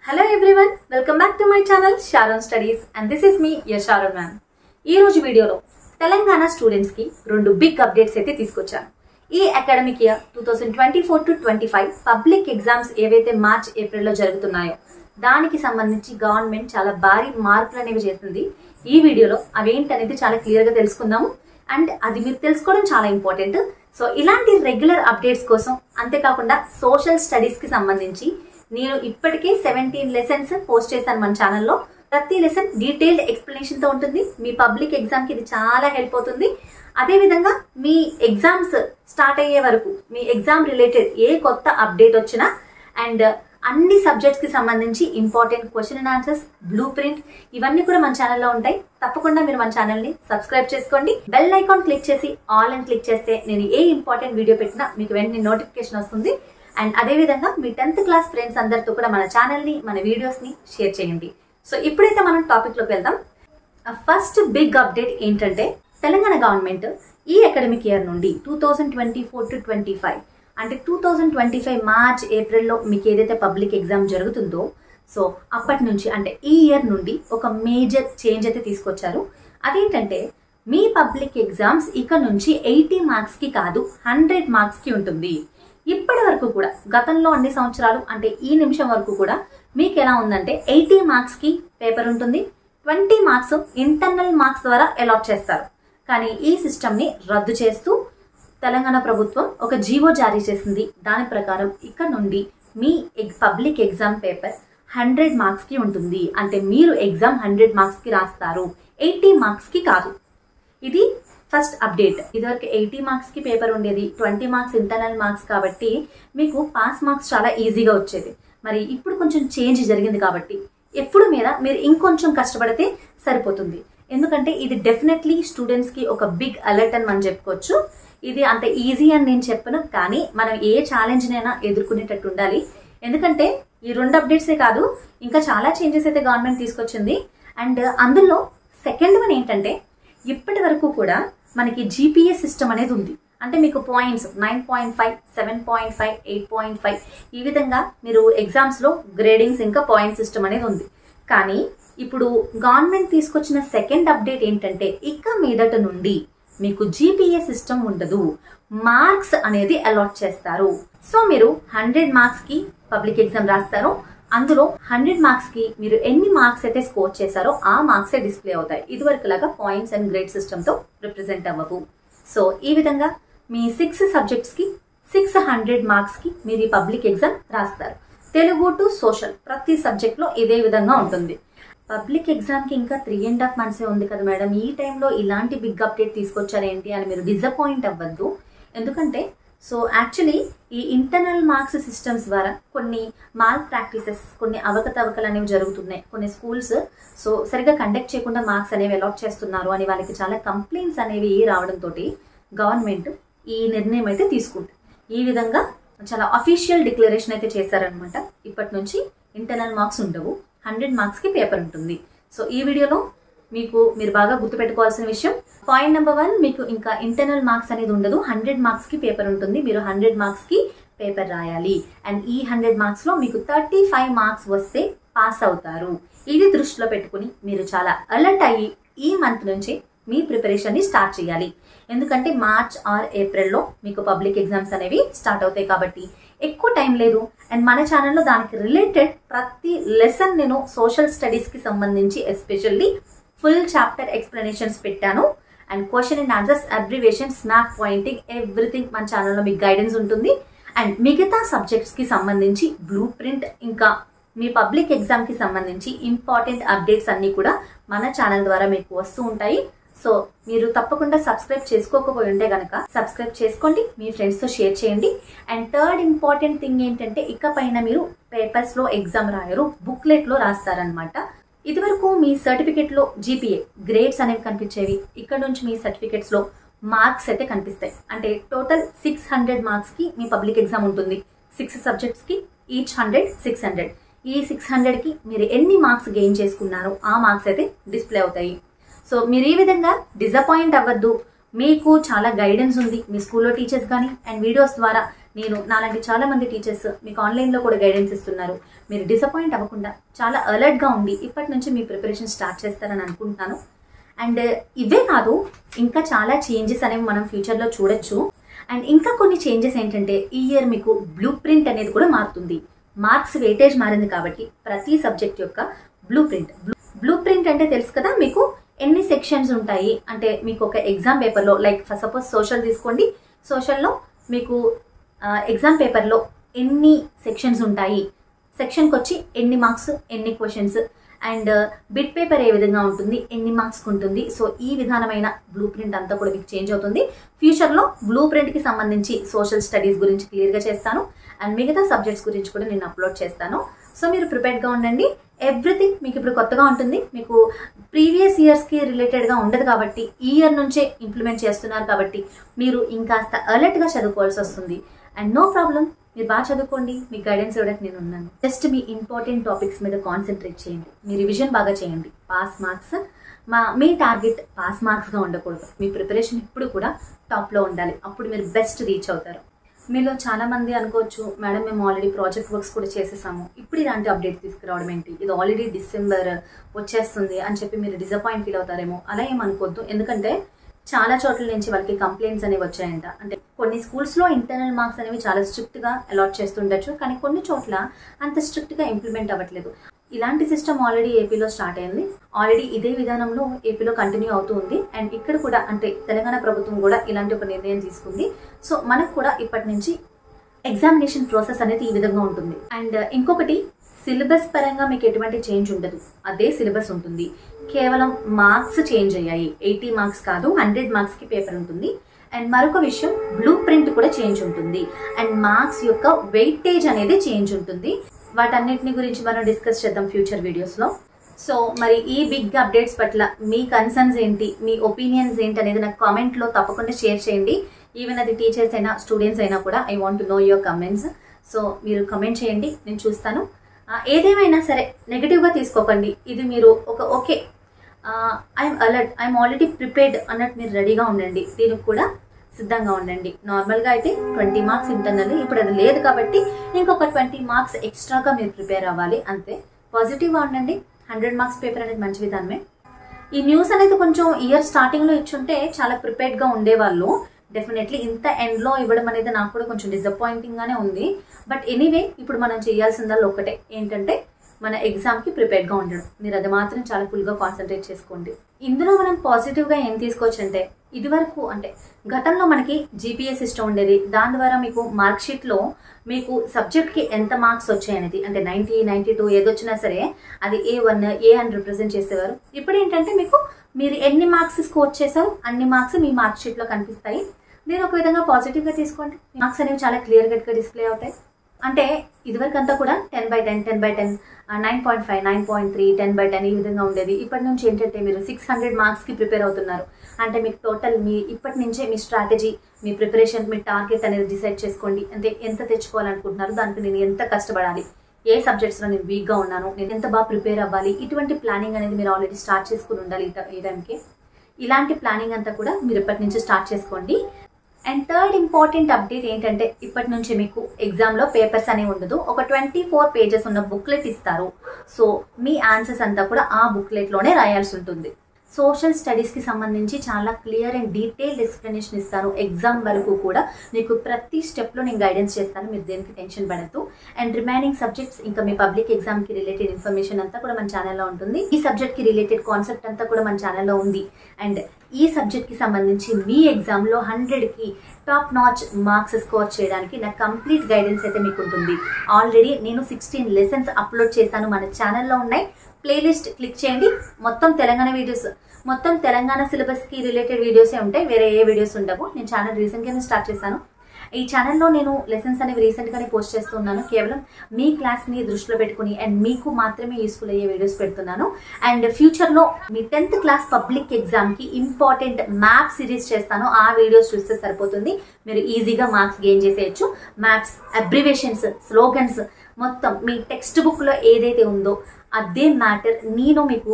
Hello everyone, welcome back to my channel Sharon Studies and this is me, your Sharon ma'am. ఈ రోజు వీడియోలో Telangana students కి రెండు big updates అయితే తీసుకొచ్చాను. ఈ academic year 2024 to 25 public exams ఏవైతే మార్చ్ ఏప్రిల్ లో జరుగుతున్నాయో దానికి సంబంధించి గవర్నమెంట్ చాలా భారీ మార్పులు అనేవి చేస్తుంది. ఈ వీడియోలో అవేంటనేది చాలా క్లియర్ గా తెలుసుకుందాము అండ్ అది మీరు తెలుసుకోవడం చాలా ఇంపార్టెంట్. సో ఇలాంటి రెగ్యులర్ అప్డేట్స్ కోసం అంతేకాకుండా సోషల్ స్టడీస్ కి సంబంధించి నేను ఇప్పటికే 17 లెసన్స్ పోస్ట్ చేశాను మన ఛానల్లో. ప్రతి లెసన్ డీటెయిల్డ్ ఎక్స్ప్లెనేషన్ తో ఉంటుంది. మీ పబ్లిక్ ఎగ్జామ్ కి ఇది చాలా హెల్ప్ అవుతుంది. అదే విధంగా మీ ఎగ్జామ్స్ స్టార్ట్ అయ్యే వరకు మీ ఎగ్జామ్ రిలేటెడ్ ఏ కొత్త అప్డేట్ వచ్చినా అండ్ అన్ని సబ్జెక్ట్స్ కి సంబంధించి important question and answers, blue print ఇవన్నీ కూడా మన ఛానల్లో ఉంటాయి. తప్పకుండా మీరు మన ఛానల్ ని సబ్స్క్రైబ్ చేసుకోండి. బెల్ ఐకాన్ క్లిక్ చేసి ఆల్ అని క్లిక్ చేస్తే నేను ఏ ఇంపార్టెంట్ వీడియో పెట్టినా మీకు వెంటనే నోటిఫికేషన్ వస్తుంది. అండ్ అదే విధంగా మీ 10th క్లాస్ ఫ్రెండ్స్ అందరితో కూడా మన ఛానల్ ని, మన వీడియోస్ ని షేర్ చేయండి. సో ఇప్పుడైతే మనం టాపిక్ లోకి వెళ్దాం. ఫస్ట్ బిగ్ అప్డేట్ ఏంటంటే తెలంగాణ గవర్నమెంట్ ఈ అకాడమిక్ ఇయర్ నుండి 2024 టు 25 అంటే 2025 మార్చ్ ఏప్రిల్లో మీకు ఏదైతే పబ్లిక్ ఎగ్జామ్ జరుగుతుందో సో అప్పటి నుంచి అంటే ఈ ఇయర్ నుండి ఒక మేజర్ చేంజ్ అయితే తీసుకొచ్చారు. అదేంటంటే మీ పబ్లిక్ ఎగ్జామ్స్ ఇక నుంచి 80 మార్క్స్ కి కాదు 100 మార్క్స్ కి ఉంటుంది. ఇప్పటి వరకు కూడా గతంలో అన్ని సంవత్సరాలు అంటే ఈ నిమిషం వరకు కూడా మీకు ఎలా ఉందంటే 80 మార్క్స్ కి పేపర్ ఉంటుంది, 20 మార్క్స్ ఇంటర్నల్ మార్క్స్ ద్వారా అలాట్ చేస్తారు. కానీ ఈ సిస్టమ్ ని రద్దు చేస్తూ తెలంగాణ ప్రభుత్వం ఒక జీవో జారీ చేసింది. దాని ప్రకారం ఇక్కడ నుండి మీ పబ్లిక్ ఎగ్జామ్ పేపర్ 100 మార్క్స్ కి ఉంటుంది. అంటే మీరు ఎగ్జామ్ 100 మార్క్స్ కి రాస్తారు, 80 మార్క్స్ కి కాదు. ఇది ఫస్ట్ అప్డేట్. ఇదివరకు 80 మార్క్స్ కి పేపర్ ఉండేది, 20 మార్క్స్ ఇంటర్నల్ మార్క్స్ కాబట్టి మీకు పాస్ మార్క్స్ చాలా ఈజీగా వచ్చేది. మరి ఇప్పుడు కొంచెం చేంజ్ జరిగింది కాబట్టి ఎప్పుడు మీద మీరు ఇంకొంచెం కష్టపడితే సరిపోతుంది. ఎందుకంటే ఇది డెఫినెట్లీ స్టూడెంట్స్ కి ఒక బిగ్ అలర్ట్ అని మనం చెప్పుకోవచ్చు. ఇది అంత ఈజీ అని నేను చెప్పను, కానీ మనం ఏ ఛాలెంజ్ నైనా ఎదుర్కొనేటట్టు ఉండాలి. ఎందుకంటే ఈ రెండు అప్డేట్సే కాదు ఇంకా చాలా చేంజెస్ అయితే గవర్నమెంట్ తీసుకొచ్చింది. అండ్ అందులో సెకండ్ వన్ ఏంటంటే ఇప్పటి వరకు కూడా మనకి జీపీఎస్ సిస్టమ్ అనేది ఉంది. అంటే మీకు పాయింట్స్ 9.5, 7.5, 8.5 ఈ విధంగా మీరు ఎగ్జామ్స్ లో గ్రేడింగ్స్ ఇంకా పాయింట్ సిస్టమ్ అనేది ఉంది. కానీ ఇప్పుడు గవర్నమెంట్ తీసుకొచ్చిన సెకండ్ అప్డేట్ ఏంటంటే ఇక మీదట నుండి మీకు జీపీఎస్ సిస్టమ్ ఉండదు, మార్క్స్ అనేది అలాట్ చేస్తారు. సో మీరు 100 మార్క్స్ కి పబ్లిక్ ఎగ్జామ్ రాస్తారు. అందులో 100 మార్క్స్ కి మీరు ఎన్ని మార్క్స్ అయితే స్కోర్ చేశారో ఆ మార్క్సే డిస్ప్లే అవుతాయి. ఇదివరకు లాగా పాయింట్స్ అండ్ గ్రేడ్ సిస్టమ్ తో రిప్రజెంట్ అవ్వవు. సో ఈ విధంగా మీ 6 సబ్జెక్ట్స్ కి 600 మార్క్స్ కి మీరు ఈ పబ్లిక్ ఎగ్జామ్ రాస్తారు. తెలుగు టు సోషల్ ప్రతి సబ్జెక్ట్ లో ఇదే విధంగా ఉంటుంది. పబ్లిక్ ఎగ్జామ్ కి ఇంకా 3.5 months ఉంది కదా మేడం, ఈ టైంలో ఇలాంటి బిగ్ అప్డేట్ తీసుకొచ్చారేంటి అని మీరు డిసప్పాయింట్ అవ్వద్దు. ఎందుకంటే సో యాక్చువల్లీ ఈ ఇంటర్నల్ మార్క్స్ సిస్టమ్స్ ద్వారా కొన్ని మాల్ ప్రాక్టీసెస్, కొన్ని అవకతవకలు అనేవి జరుగుతున్నాయి. కొన్ని స్కూల్స్ సో సరిగా కండక్ట్ చేయకుండా మార్క్స్ అనేవి అలాట్ చేస్తున్నారు అని వాళ్ళకి చాలా కంప్లైంట్స్ అనేవి రావడంతో గవర్నమెంట్ ఈ నిర్ణయం అయితే తీసుకుంది. ఈ విధంగా చాలా అఫీషియల్ డిక్లరేషన్ అయితే చేశారనమాట. ఇప్పటి నుంచి ఇంటర్నల్ మార్క్స్ ఉండవు, 100 మార్క్స్ కి పేపర్ ఉంటుంది. సో ఈ వీడియోలో మీరు బాగా గుర్తుపెట్టుకోవాల్సిన విషయం పాయింట్ నెంబర్ 1, మీకు ఇంకా ఇంటర్నల్ మార్క్స్ అనేది ఉండదు, 100 మార్క్స్ కి పేపర్ ఉంటుంది. మీరు 100 మార్క్స్ కి పేపర్ రాయాలి. అండ్ ఈ 100 మార్క్స్ లో మీకు 35 మార్క్స్ వస్తే పాస్ అవుతారు. ఇది దృష్టిలో పెట్టుకుని మీరు చాలా అలర్ట్ అయ్యి ఈ మంత్ నుంచి మీ ప్రిపరేషన్ ని స్టార్ట్ చేయాలి. ఎందుకంటే మార్చ్ ఆర్ ఏప్రిల్ లో మీకు పబ్లిక్ ఎగ్జామ్స్ అనేవి స్టార్ట్ అవుతాయి కాబట్టి ఎక్కువ టైం లేదు. అండ్ మన ఛానల్లో దానికి రిలేటెడ్ ప్రతి లెసన్ నేను సోషల్ స్టడీస్ కి సంబంధించి ఎస్పెషల్లీ ఫుల్ చాప్టర్ ఎక్స్ప్లెనేషన్స్ పెట్టాను. And question and answers, abbreviation, snap pointing everything మన ఛానల్లో మీకు గైడెన్స్ ఉంటుంది. అండ్ మిగతా సబ్జెక్ట్స్ కి సంబంధించి బ్లూ ప్రింట్ ఇంకా మీ పబ్లిక్ ఎగ్జామ్ కి సంబంధించి ఇంపార్టెంట్ అప్డేట్స్ అన్ని కూడా మన ఛానల్ ద్వారా మీకు వస్తూ ఉంటాయి. సో మీరు తప్పకుండా సబ్స్క్రైబ్ చేసుకోకపోయి ఉంటే గనక సబ్స్క్రైబ్ చేసుకోండి, మీ ఫ్రెండ్స్ తో షేర్ చేయండి. అండ్ థర్డ్ ఇంపార్టెంట్ థింగ్ ఏంటంటే ఇకపైన మీరు పేపర్స్ లో ఎగ్జామ్ రాయరు, బుక్లెట్ లో రాస్తారనమాట. ఇదివరకు మీ సర్టిఫికేట్ లో జీపీఏ గ్రేడ్స్ అనేవి కనిపించేవి. ఇక్కడ నుంచి మీ సర్టిఫికేట్స్ లో మార్క్స్ అయితే కనిపిస్తాయి. అంటే టోటల్ 600 మార్క్స్ కి మీ పబ్లిక్ ఎగ్జామ్ ఉంటుంది. 6 సబ్జెక్ట్స్ కి ఈచ్ 100, 600. ఈ 600 కి మీరు ఎన్ని మార్క్స్ గెయిన్ చేసుకున్నారో ఆ మార్క్స్ అయితే డిస్ప్లే అవుతాయి. సో మీరు ఈ విధంగా డిసప్పాయింట్ అవ్వద్దు. మీకు చాలా గైడెన్స్ ఉంది మీ స్కూల్లో టీచర్స్ కానీ అండ్ వీడియోస్ ద్వారా నేను నాలాంటి చాలా మంది టీచర్స్ మీకు ఆన్లైన్లో కూడా గైడెన్స్ ఇస్తున్నారు. మీరు డిసప్పాయింట్ అవ్వకుండా చాలా అలర్ట్గా ఉండి ఇప్పటి నుంచి మీ ప్రిపరేషన్ స్టార్ట్ చేస్తారని అనుకుంటున్నాను. అండ్ ఇవే కాదు, ఇంకా చాలా చేంజెస్ అనేవి మనం ఫ్యూచర్లో చూడొచ్చు. అండ్ ఇంకా కొన్ని చేంజెస్ ఏంటంటే ఈ ఇయర్ మీకు బ్లూ ప్రింట్ అనేది కూడా మారుతుంది. మార్క్స్ వెయిటేజ్ మారింది కాబట్టి ప్రతి సబ్జెక్ట్ యొక్క బ్లూ ప్రింట్ అంటే తెలుసు కదా మీకు, ఎన్ని సెక్షన్స్ ఉంటాయి అంటే మీకు ఒక ఎగ్జామ్ పేపర్లో లైక్ ఫర్ సపోజ్ సోషల్ తీసుకోండి, సోషల్లో మీకు ఎగ్జామ్ పేపర్లో ఎన్ని సెక్షన్స్ ఉంటాయి, సెక్షన్కి వచ్చి ఎన్ని మార్క్స్, ఎన్ని క్వశ్చన్స్, అండ్ బిట్ పేపర్ ఏ విధంగా ఉంటుంది, ఎన్ని మార్క్స్కి ఉంటుంది. సో ఈ విధానమైన బ్లూ ప్రింట్ అంతా కూడా మీకు చేంజ్ అవుతుంది. ఫ్యూచర్లో బ్లూ ప్రింట్కి సంబంధించి సోషల్ స్టడీస్ గురించి క్లియర్గా చేస్తాను అండ్ మిగతా సబ్జెక్ట్స్ గురించి కూడా నేను అప్లోడ్ చేస్తాను. సో మీరు ప్రిపేర్డ్గా ఉండండి. ఎవ్రీథింగ్ మీకు ఇప్పుడు కొత్తగా ఉంటుంది, మీకు ప్రీవియస్ ఇయర్స్కి రిలేటెడ్గా ఉండదు కాబట్టి ఈ ఇయర్ నుంచే ఇంప్లిమెంట్ చేస్తున్నారు కాబట్టి మీరు ఇంకాస్త అలర్ట్గా చదువుకోవాల్సి వస్తుంది. అండ్ నో ప్రాబ్లం, మీరు బాగా చదువుకోండి, మీకు గైడెన్స్ ఇవ్వడానికి నేను ఉన్నాను. జస్ట్ మీ ఇంపార్టెంట్ టాపిక్స్ మీద కాన్సన్ట్రేట్ చేయండి, మీ రివిజన్ బాగా చేయండి. పాస్ మార్క్స్ మీ టార్గెట్ పాస్ మార్క్స్గా ఉండకూడదు. మీ ప్రిపరేషన్ ఇప్పుడు కూడా టాప్లో ఉండాలి, అప్పుడు మీరు బెస్ట్ రీచ్ అవుతారు. మీలో చాలా మంది అనుకోవచ్చు, మేడం మేము ఆల్రెడీ ప్రాజెక్ట్ వర్క్స్ కూడా చేసేసాము, ఇప్పుడు ఇలాంటి అప్డేట్ తీసుకురావడం ఏంటి, ఇది ఆల్రెడీ డిసెంబర్ వచ్చేస్తుంది అని చెప్పి మీరు డిసప్పాయింట్ ఫీల్ అవుతారేమో. అలా ఏమనుకోవద్దు, ఎందుకంటే చాలా చోట్ల నుంచి వాళ్ళకి కంప్లైంట్స్ అనేవి వచ్చాయంట. అంటే కొన్ని స్కూల్స్లో ఇంటర్నల్ మార్క్స్ అనేవి చాలా స్ట్రిక్ట్గా అలాట్ చేస్తుండొచ్చు, కానీ కొన్ని చోట్ల అంత స్ట్రిక్ట్గా ఇంప్లిమెంట్ అవ్వట్లేదు. ఇలాంటి సిస్టమ్ ఆల్రెడీ ఏపీలో స్టార్ట్ అయింది, ఆల్రెడీ ఇదే విధానంలో ఏపీలో కంటిన్యూ అవుతూ ఉంది. అండ్ ఇక్కడ కూడా అంటే తెలంగాణ ప్రభుత్వం కూడా ఇలాంటి ఒక నిర్ణయం తీసుకుంది. సో మనకు కూడా ఇప్పటి నుంచి ఎగ్జామినేషన్ ప్రాసెస్ అనేది ఈ విధంగా ఉంటుంది. అండ్ ఇంకొకటి, సిలబస్ పరంగా మీకు ఎటువంటి చేంజ్ ఉండదు, అదే సిలబస్ ఉంటుంది. కేవలం మార్క్స్ చేంజ్ అయ్యాయి, 80 మార్క్స్ కాదు 100 మార్క్స్కి పేపర్ ఉంటుంది. అండ్ మరొక విషయం, బ్లూ ప్రింట్ కూడా చేంజ్ ఉంటుంది అండ్ మార్క్స్ యొక్క వెయిటేజ్ అనేది చేంజ్ ఉంటుంది. వాటన్నిటిని గురించి మనం డిస్కస్ చేద్దాం ఫ్యూచర్ వీడియోస్లో. సో మరి ఈ బిగ్ అప్డేట్స్ పట్ల మీ కన్సర్న్స్ ఏంటి, మీ ఒపీనియన్స్ ఏంటి అనేది నాకు కామెంట్లో తప్పకుండా షేర్ చేయండి. ఈవెన్ అది టీచర్స్ అయినా స్టూడెంట్స్ అయినా కూడా I want to know your comments. So మీరు కమెంట్ చేయండి, నేను చూస్తాను. ఏదేమైనా సరే నెగిటివ్గా తీసుకోకండి. ఇది మీరు ఒక okay I'm alert, I'm already prepared అన్నట్టు మీరు రెడీగా ఉండండి, దీనికి కూడా సిద్ధంగా ఉండండి. నార్మల్గా అయితే 20 మార్క్స్ ఇంటర్నల్, ఇప్పుడు అది లేదు కాబట్టి ఇంకొక 20 మార్క్స్ ఎక్స్ట్రాగా మీరు ప్రిపేర్ అవ్వాలి, అంతే. పాజిటివ్గా ఉండండి. 100 మార్క్స్ పేపర్ అనేది మంచి విధానమే. ఈ న్యూస్ అనేది కొంచెం ఇయర్ స్టార్టింగ్లో ఇచ్చుంటే చాలా ప్రిపేర్డ్గా ఉండేవాళ్ళు. డెఫినెట్లీ ఇంత ఎండ్లో ఇవ్వడం అనేది నాకు కూడా కొంచెం డిసప్పాయింటింగ్గానే ఉంది. బట్ ఎనీవే ఇప్పుడు మనం చేయాల్సిందల్లా ఒకటే, ఏంటంటే మన ఎగ్జామ్కి ప్రిపేర్డ్గా ఉండడం. మీరు అది మాత్రం చాలా ఫుల్గా కాన్సన్ట్రేట్ చేసుకోండి. ఇందులో మనం పాజిటివ్గా ఏం తీసుకోవచ్చు అంటే, ఇదివరకు అంటే గతంలో మనకి జీపీఏ సిస్టమ్ ఉండేది. దాని ద్వారా మీకు మార్క్ షీట్లో మీకు సబ్జెక్ట్కి ఎంత మార్క్స్ వచ్చాయనేది, అంటే 90, 92 ఏదొచ్చినా సరే అది A1, A అని రిప్రజెంట్ చేసేవారు. ఇప్పుడు ఏంటంటే మీకు మీరు ఎన్ని మార్క్స్ స్కోర్ చేశారు అన్ని మార్క్స్ మీ మార్క్ షీట్లో కనిపిస్తాయి. దీని ఒక విధంగా పాజిటివ్గా తీసుకోండి. మార్క్స్ అనేవి చాలా క్లియర్ కట్గా డిస్ప్లే అవుతాయి. అంటే ఇదివరకు అంతా కూడా 10/10, 10/10, 9.5, 9.3, 10/10 ఈ విధంగా ఉండేది. ఇప్పటి నుంచి ఏంటంటే మీరు 600 మార్క్స్కి ప్రిపేర్ అవుతున్నారు. అంటే మీకు టోటల్ మీ ఇప్పటి నుంచే మీ స్ట్రాటజీ, మీ ప్రిపరేషన్, మీ టార్గెట్ అనేది డిసైడ్ చేసుకోండి. అంటే ఎంత తెచ్చుకోవాలనుకుంటున్నారు, దానికి నేను ఎంత కష్టపడాలి, ఏ సబ్జెక్ట్స్లో నేను వీక్గా ఉన్నాను, నేను ఎంత బాగా ప్రిపేర్ అవ్వాలి, ఇటువంటి ప్లానింగ్ అనేది మీరు ఆల్రెడీ స్టార్ట్ చేసుకుని ఉండాలి. ఈ టైంకి ఇలాంటి ప్లానింగ్ అంతా కూడా మీరు ఇప్పటి నుంచి స్టార్ట్ చేసుకోండి. అండ్ థర్డ్ ఇంపార్టెంట్ అప్డేట్ ఏంటంటే, ఇప్పటి నుంచి మీకు ఎగ్జామ్లో పేపర్స్ అనేవి ఉండదు, ఒక 24 పేజెస్ ఉన్న బుక్లెట్ ఇస్తారు. సో మీ ఆన్సర్స్ అంతా కూడా ఆ బుక్లెట్లోనే రాయాల్సి ఉంటుంది. సోషల్ స్టడీస్కి సంబంధించి చాలా క్లియర్ అండ్ డీటెయిల్డ్ ఎక్స్ప్లెనేషన్ ఇస్తాను. ఎగ్జామ్ వరకు కూడా మీకు ప్రతి స్టెప్లో నేను గైడెన్స్ చేస్తాను, మీరు దేనికి టెన్షన్ పడద్దు. అండ్ రిమైనింగ్ సబ్జెక్ట్స్ ఇంకా మీ పబ్లిక్ ఎగ్జామ్కి రిలేటెడ్ ఇన్ఫర్మేషన్ అంతా కూడా మన ఛానల్లో ఉంటుంది. ఈ సబ్జెక్ట్కి రిలేటెడ్ కాన్సెప్ట్ అంతా కూడా మన ఛానల్లో ఉంది. అండ్ ఈ సబ్జెక్ట్కి సంబంధించి మీ ఎగ్జామ్లో 100కి టాప్ నాచ్ మార్క్స్ స్కోర్ చేయడానికి నా కంప్లీట్ గైడెన్స్ అయితే మీకు ఉంటుంది. ఆల్రెడీ నేను 16 లెసన్స్ అప్లోడ్ చేశాను, మన ఛానల్లో ఉన్నాయి. ప్లేలిస్ట్ క్లిక్ చేయండి, మొత్తం తెలంగాణ వీడియోస్, మొత్తం తెలంగాణ సిలబస్కి రిలేటెడ్ వీడియోసే ఉంటాయి, వేరే ఏ వీడియోస్ ఉండవు. నేను ఛానల్ రీసెంట్గానే స్టార్ట్ చేశాను. ఈ ఛానల్లో నేను లెసన్స్ అనేవి రీసెంట్గానే పోస్ట్ చేస్తున్నాను. కేవలం మీ క్లాస్ని దృష్టిలో పెట్టుకుని అండ్ మీకు మాత్రమే యూస్ఫుల్ అయ్యే వీడియోస్ పెడుతున్నాను. అండ్ ఫ్యూచర్లో మీ 10th క్లాస్ పబ్లిక్ ఎగ్జామ్కి ఇంపార్టెంట్ మ్యాప్ సిరీస్ చేస్తాను. ఆ వీడియోస్ చూస్తే సరిపోతుంది, మీరు ఈజీగా మార్క్స్ గెయిన్ చేసేయచ్చు. మ్యాప్స్, అబ్రివేషన్స్, స్లోగన్స్ మొత్తం మీ టెక్స్ట్ బుక్లో ఏదైతే ఉందో అదే మ్యాటర్ నేను మీకు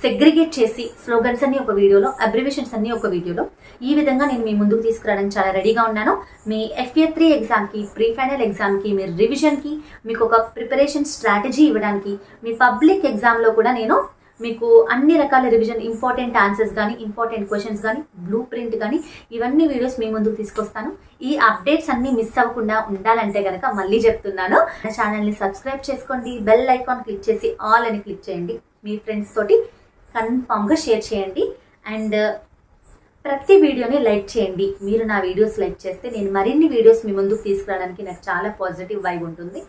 సెగ్రిగేట్ చేసి స్లోగన్స్ అన్ని ఒక వీడియోలో, అబ్రివేషన్స్ అన్ని ఒక వీడియోలో, ఈ విధంగా నేను మీ ముందుకు తీసుకురావడానికి చాలా రెడీగా ఉన్నాను. మీ FA3 ఎగ్జామ్కి, ప్రీ ఫైనల్ ఎగ్జామ్కి, మీ రివిజన్కి మీకు ఒక ప్రిపరేషన్ స్ట్రాటజీ ఇవ్వడానికి, మీ పబ్లిక్ ఎగ్జామ్లో కూడా నేను మీకు అన్ని రకాల రివిజన్, ఇంపార్టెంట్ ఆన్సర్స్ కానీ, ఇంపార్టెంట్ క్వశ్చన్స్ కానీ, బ్లూ ప్రింట్ కానీ, ఇవన్నీ వీడియోస్ మీ ముందుకు తీసుకొస్తాను. ఈ అప్డేట్స్ అన్ని మిస్ అవ్వకుండా ఉండాలంటే కనుక మళ్ళీ చెప్తున్నాను, నా ఛానల్ని సబ్స్క్రైబ్ చేసుకోండి, బెల్ ఐకాన్ క్లిక్ చేసి ఆల్ అని క్లిక్ చేయండి. మీ ఫ్రెండ్స్ తోటి కన్ఫామ్గా షేర్ చేయండి. అండ్ ప్రతి వీడియోని లైక్ చేయండి. మీరు నా వీడియోస్ లైక్ చేస్తే నేను మరిన్ని వీడియోస్ మీ ముందుకు తీసుకురావడానికి నాకు చాలా పాజిటివ్ వైబ్ ఉంటుంది.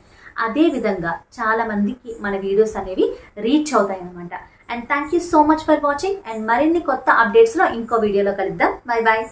అదేవిధంగా చాలా మందికి మన వీడియోస్ అనేవి రీచ్ అవుతాయి అన్నమాట. And thank you so much for watching. And మరిన్ని కొత్త అప్డేట్స్లో ఇంకో వీడియోలో కలుద్దాం. Bye bye.